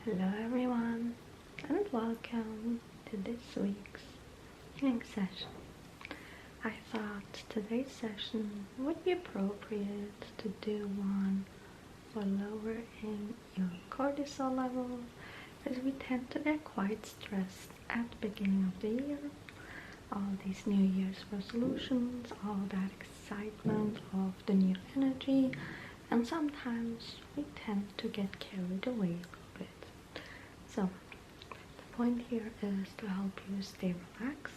Hello everyone, and welcome to this week's healing session. I thought today's session would be appropriate to do one for lowering your cortisol levels, as we tend to get quite stressed at the beginning of the year. All these New Year's resolutions, all that excitement of the new energy, and sometimes we tend to get carried away a little bit. So, the point here is to help you stay relaxed,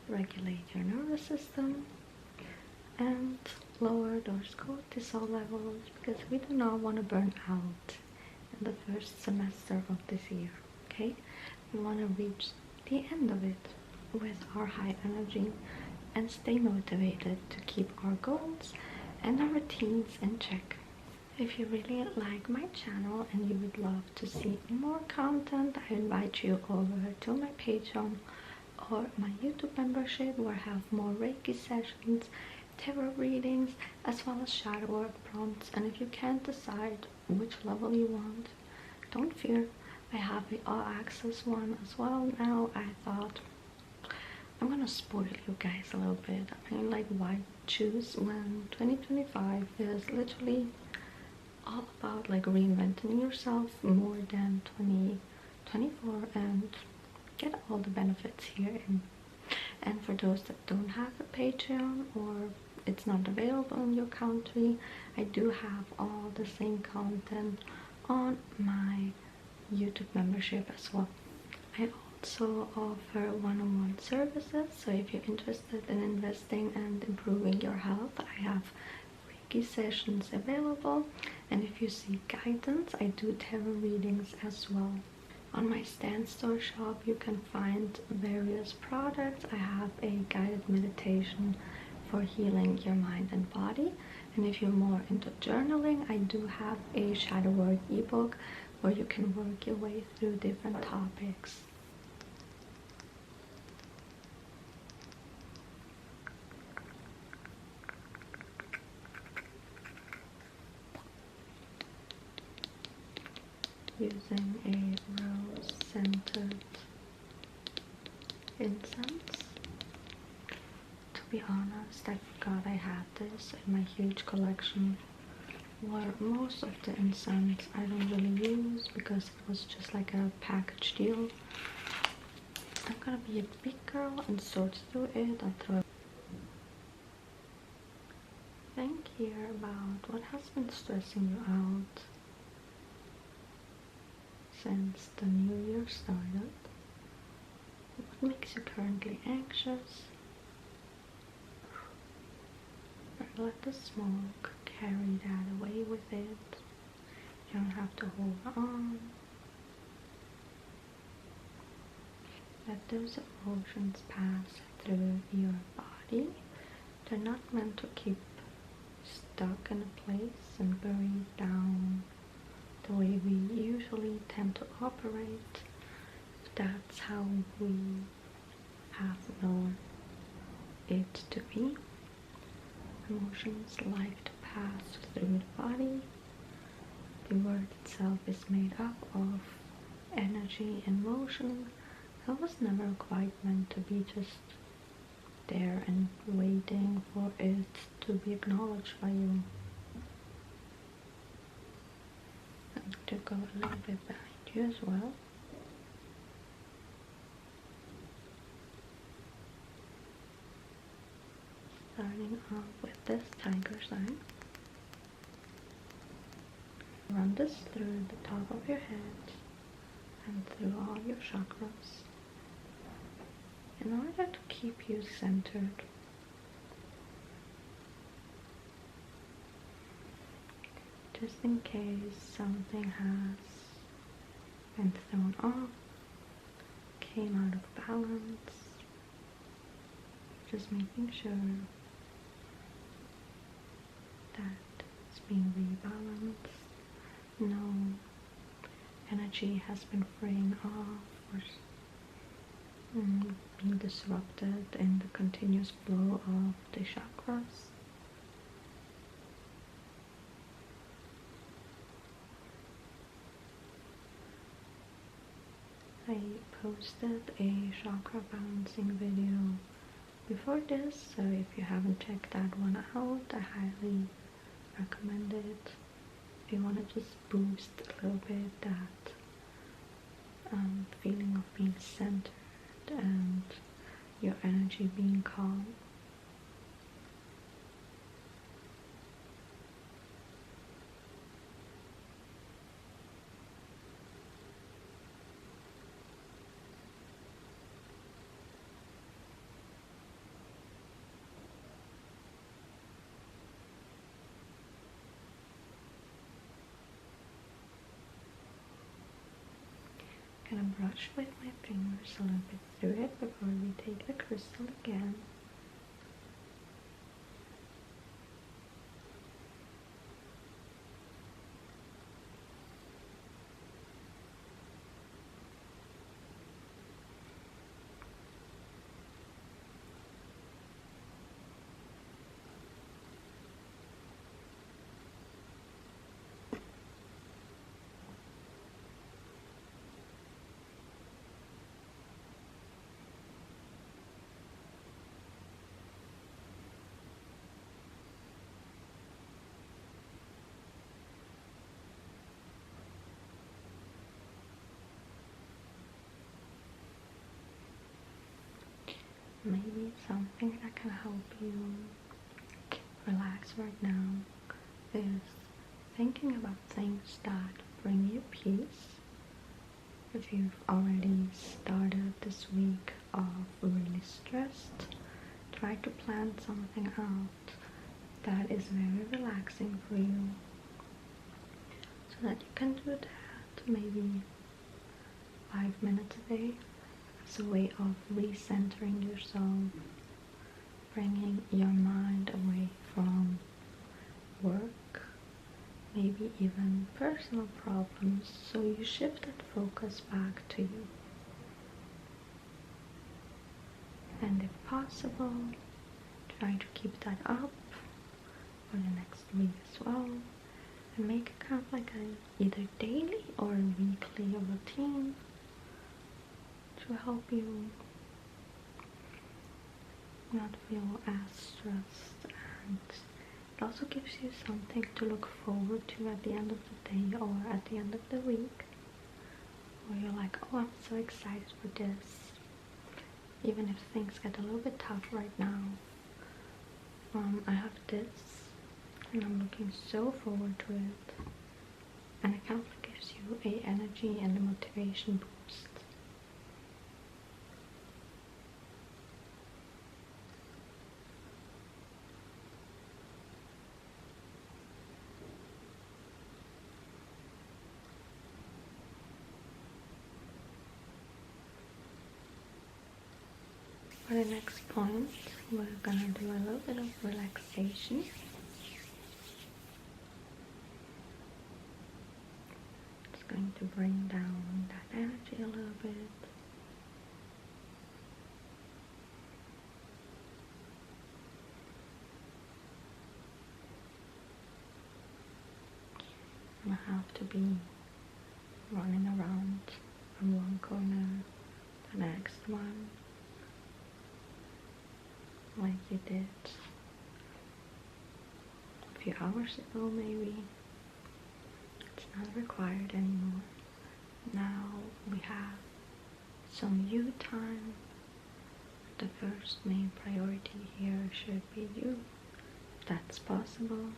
regulate your nervous system, and lower those cortisol levels, because we do not want to burn out in the first semester of this year, okay? We want to reach the end of it with our high energy and stay motivated to keep our goals and our routines in check. If you really like my channel and you would love to see more content, I invite you over to my Patreon or my YouTube membership, where I have more Reiki sessions, tarot readings, as well as Shadowwork prompts. And if you can't decide which level you want, don't fear, I have the all access one as well now. I thought I'm gonna spoil you guys a little bit. I mean, like, why choose when 2025 is literally all about like reinventing yourself more than 2024, and get all the benefits here in. And for those that don't have a Patreon or it's not available in your country, I do have all the same content on my YouTube membership as well. I also offer one-on-one services, so if you're interested in investing and improving your health, I have Reiki sessions available. And if you seek guidance, I do tarot readings as well. On my Stand Store shop, you can find various products. I have a guided meditation for healing your mind and body. And if you're more into journaling, I do have a Shadowwork ebook where you can work your way through different topics. Using a rose-scented incense. To be honest, I forgot I had this in my huge collection, where most of the incense I don't really use because it was just like a package deal. I'm gonna be a big girl and sort through it and throw it. Think here about what has been stressing you out since the new year started. What makes you currently anxious? And let the smoke carry that away with it. You don't have to hold on. Let those emotions pass through your body. They're not meant to keep stuck in a place and buried down the way we usually tend to operate. That's how we have known it to be. Emotions like to pass through the body. The word itself is made up of energy and motion. That was never quite meant to be just there and waiting for it to be acknowledged by you. To go a little bit behind you as well. Starting off with this tiger sign. Run this through the top of your head and through all your chakras in order to keep you centered. Just in case something has been thrown off, came out of balance, just making sure that it's being rebalanced. No energy has been fraying off or being disrupted in the continuous flow of the chakras. I posted a chakra balancing video before this, so if you haven't checked that one out, I highly recommend it. If you want to just boost a little bit that feeling of being centered and your energy being calm. I'm gonna brush with my fingers a little bit through it before we take the crystal again. Maybe something that can help you relax right now is thinking about things that bring you peace. If you've already started this week off really stressed, try to plan something out that is very relaxing for you, so that you can do that maybe 5 minutes a day as a way of recentering yourself, bringing your mind away from work, maybe even personal problems, so you shift that focus back to you. And if possible, try to keep that up for the next week as well, and make it kind of like a either daily or weekly routine to help you not feel as stressed, and it also gives you something to look forward to at the end of the day or at the end of the week, where you're like, oh, I'm so excited for this, even if things get a little bit tough right now. I have this and I'm looking so forward to it, and it kind of gives you a energy and a motivation boost. For the next point, we're gonna do a little bit of relaxation. It's going to bring down that energy a little bit. You don't have to be running around from one corner to the next one like you did a few hours ago maybe. It's not required anymore. Now we have some you time. The first main priority here should be you, if that's possible.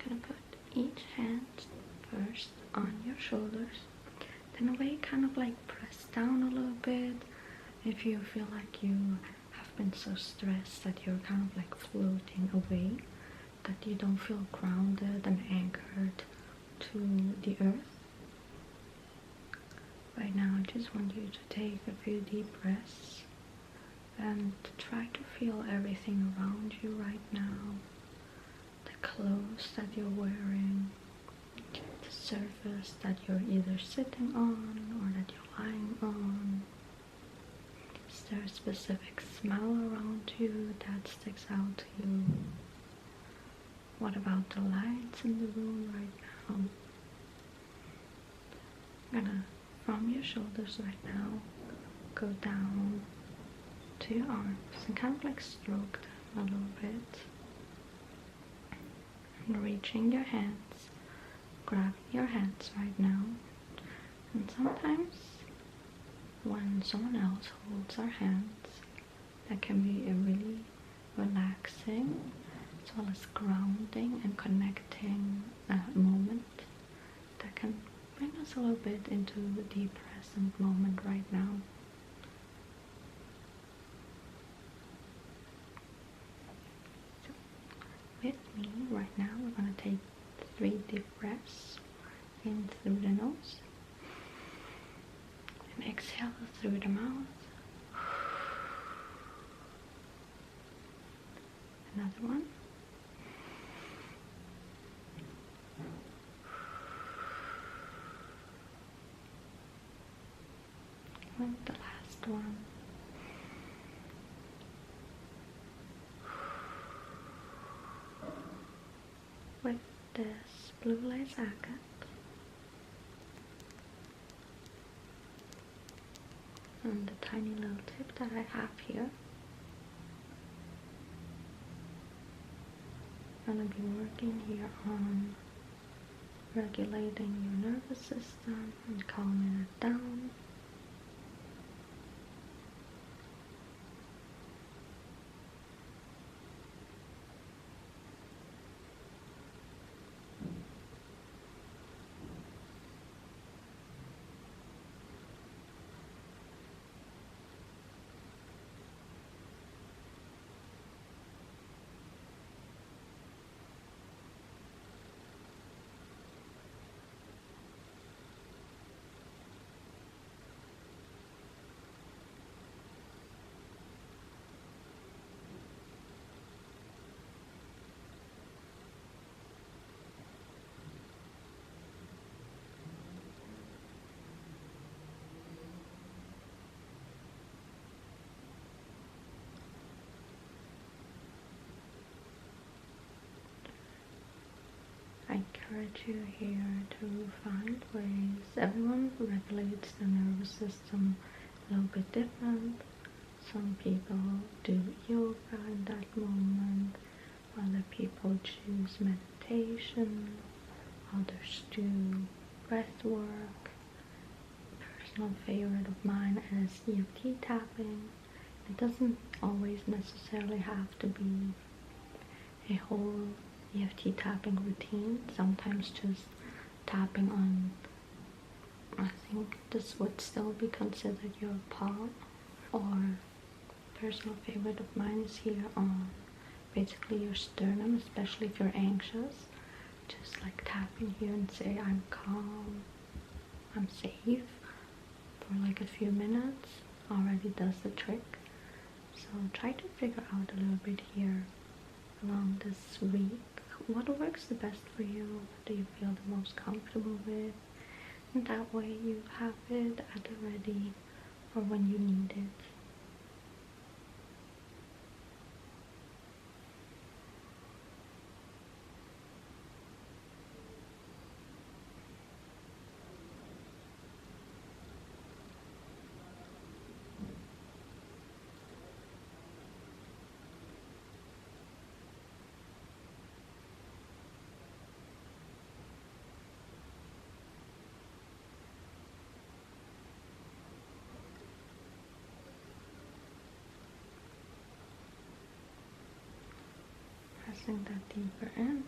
I'm gonna put each hand first on your shoulders, in a way kind of like press down a little bit if you feel like you have been so stressed that you're kind of like floating away, that you don't feel grounded and anchored to the earth. Right now I just want you to take a few deep breaths and try to feel everything around you right now. The clothes that you're wearing, the surface that you're either sitting on or that you're lying on. Is there a specific smell around you that sticks out to you? What about the lights in the room right now? I'm gonna, from your shoulders right now, go down to your arms and kind of like stroke them a little bit. And reaching your hands, grabbing your hands right now. And sometimes when someone else holds our hands, that can be a really relaxing as well as grounding and connecting moment that can bring us a little bit into the present moment right now. So with me right now, we're going to take 3 deep breaths in through the nose and exhale through the mouth. Another one. And the last one. With this blue lace agate, and the tiny little tip that I have here, I'm going to be working here on regulating your nervous system and calming it down. I encourage you here to find ways. Everyone regulates their nervous system a little bit different. Some people do yoga in that moment, other people choose meditation, others do breathwork. Personal favorite of mine is EFT tapping. It doesn't always necessarily have to be a whole EFT tapping routine. Sometimes just tapping on, I think this would still be considered your palm, or personal favorite of mine is here on basically your sternum, especially if you're anxious. Just like tapping here and say, I'm calm, I'm safe, for like a few minutes already does the trick. So try to figure out a little bit here along this week what works the best for you, what do you feel the most comfortable with, and that way you have it at the ready for when you need it. Pressing that deeper in.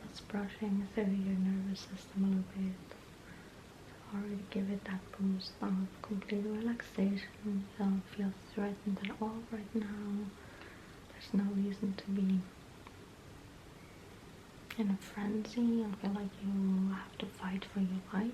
Let's brushing through your nervous system a little bit. Already give it that boost of complete relaxation. You don't feel threatened at all right now. There's no reason to be in a frenzy and feel like you have to fight for your life.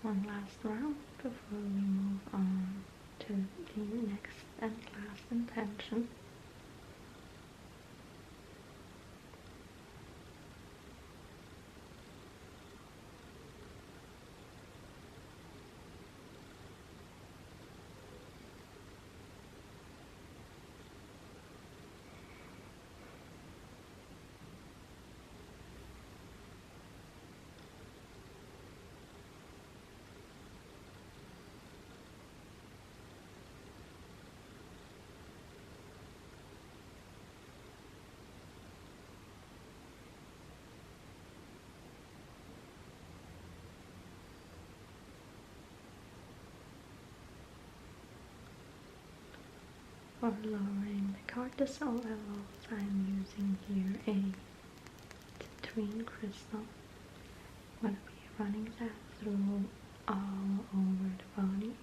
One last round before we move on to the next and last intention. For lowering the cortisol levels, I'm using here a citrine crystal. I'm going to be running that through all over the body.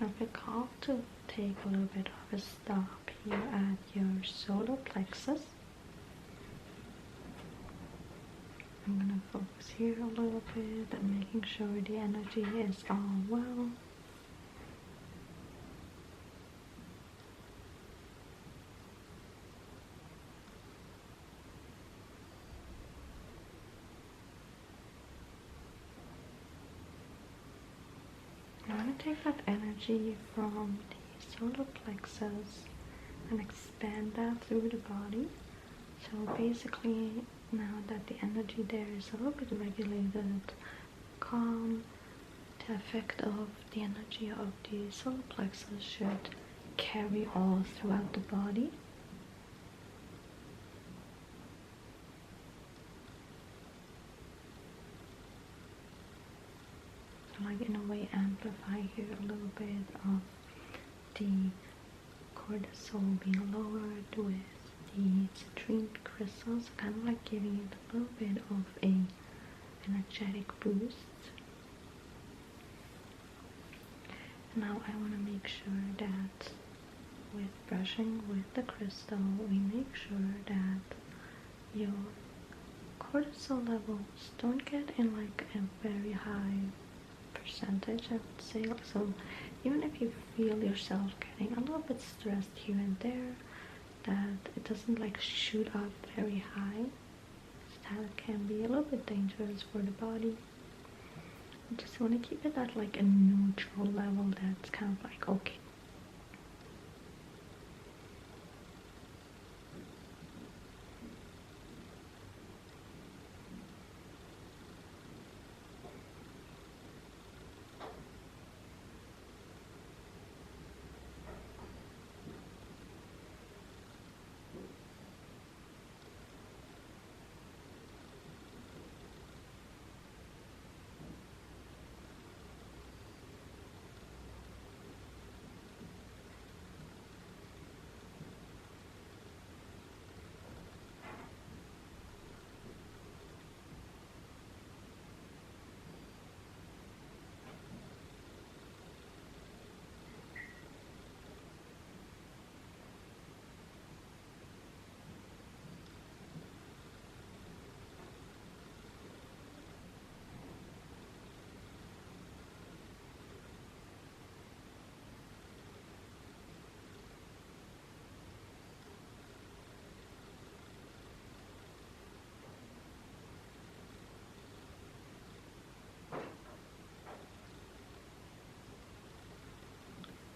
And recall to take a little bit of a stop here at your solar plexus. I'm going to focus here a little bit and making sure the energy is all well. I'm going to take that energy from the solar plexus and expand that through the body. So basically Now that the energy there is a little bit regulated, calm, the effect of the energy of the solar plexus should carry all throughout the body. Like in a way amplify here a little bit of the cortisol being lowered with the citrine crystals, kind of like giving it a little bit of a energetic boost. Now I want to make sure that with brushing with the crystal, we make sure that your cortisol levels don't get in like a very high percentage, I would say. So even if you feel yourself getting a little bit stressed here and there, that it doesn't like shoot up very high. That can be a little bit dangerous for the body. I just want to keep it at like a neutral level that's kind of like okay.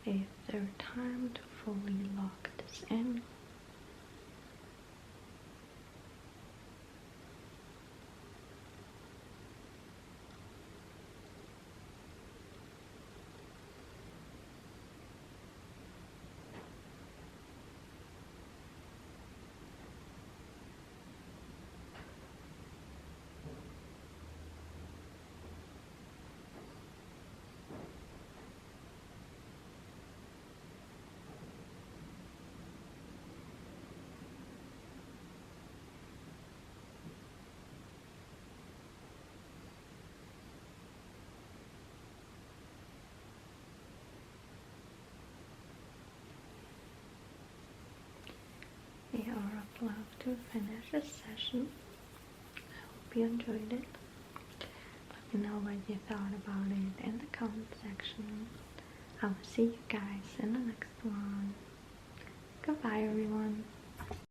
Is there time to fully lock this in? We are about to finish this session. I hope you enjoyed it. Let me know what you thought about it in the comment section. I will see you guys in the next one. Goodbye, everyone.